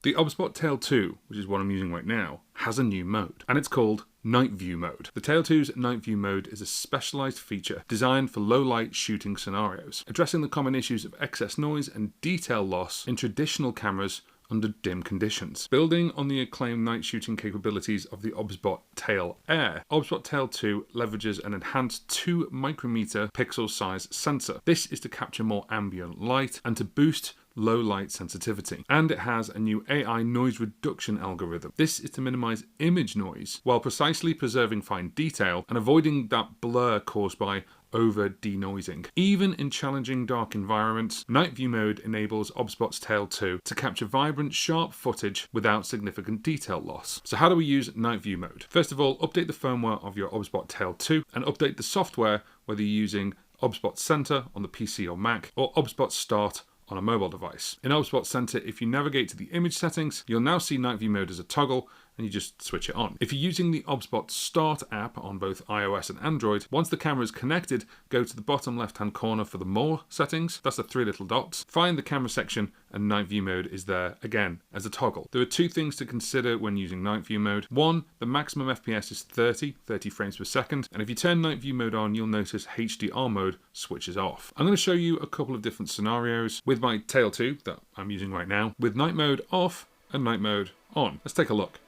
The OBSBOT Tail 2, which is what I'm using right now, has a new mode, and it's called Night View Mode. The Tail 2's Night View Mode is a specialised feature designed for low-light shooting scenarios, addressing the common issues of excess noise and detail loss in traditional cameras under dim conditions. Building on the acclaimed night shooting capabilities of the OBSBOT Tail Air, OBSBOT Tail 2 leverages an enhanced 2 micrometer pixel size sensor. This is to capture more ambient light and to boost low light sensitivity. And it has a new AI noise reduction algorithm. This is to minimize image noise while precisely preserving fine detail and avoiding that blur caused by over denoising. Even in challenging dark environments, Night View Mode enables OBSBOT's Tail 2 to capture vibrant, sharp footage without significant detail loss. So how do we use Night View Mode? First of all, update the firmware of your OBSBOT Tail 2 and update the software, whether you're using OBSBOT Center on the PC or Mac or OBSBOT Start on a mobile device. In OBSBOT Center, if you navigate to the image settings, you'll now see Night View Mode as a toggle, and you just switch it on. If you're using the OBSBOT Start app on both iOS and Android, once the camera is connected, go to the bottom left-hand corner for the More settings. That's the 3 little dots. Find the camera section, and Night View Mode is there, again, as a toggle. There are 2 things to consider when using Night View Mode. 1, the maximum FPS is 30 frames per second, and if you turn Night View Mode on, you'll notice HDR mode switches off. I'm going to show you a couple of different scenarios with my Tail 2 that I'm using right now, with night mode off and night mode on. Let's take a look.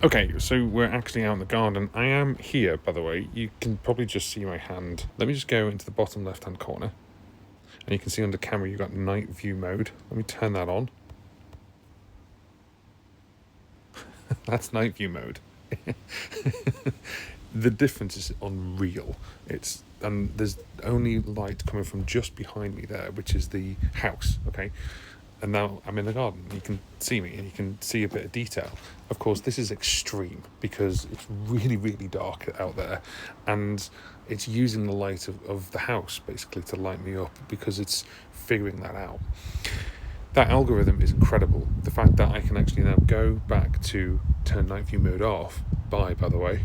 Okay, so we're actually out in the garden. I am here, by the way. You can probably just see my hand. Let me just go into the bottom left-hand corner. And you can see under camera you've got Night View Mode. Let me turn that on. That's Night View Mode. The difference is unreal. And there's only light coming from just behind me there, which is the house, okay? And now I'm in the garden. You can see me and you can see a bit of detail. Of course, this is extreme because it's really, really dark out there. And it's using the light of the house, basically, to light me up because it's figuring that out. That algorithm is incredible. The fact that I can actually now go back to turn Night View Mode off. By the way.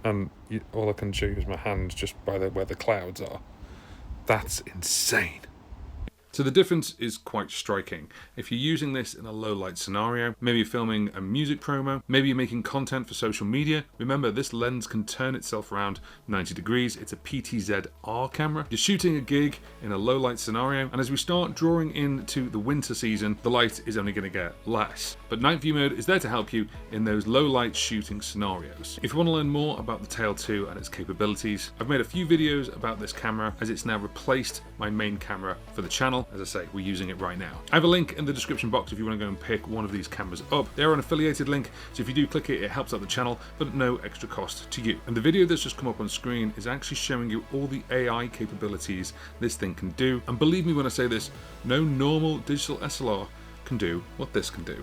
And all I can show you is my hand just by where the clouds are. That's insane. So the difference is quite striking. If you're using this in a low light scenario, maybe you're filming a music promo, maybe you're making content for social media, remember this lens can turn itself around 90 degrees. It's a PTZ-R camera. You're shooting a gig in a low light scenario, and as we start drawing into the winter season, the light is only going to get less. But night view mode is there to help you in those low light shooting scenarios. If you want to learn more about the Tail 2 and its capabilities, I've made a few videos about this camera as it's now replaced my main camera for the channel. As I say, we're using it right now. I have a link in the description box if you want to go and pick one of these cameras up. They're an affiliated link, so if you do click it, it helps out the channel, but at no extra cost to you. And the video that's just come up on screen is actually showing you all the AI capabilities this thing can do. And believe me when I say this, no normal digital SLR can do what this can do.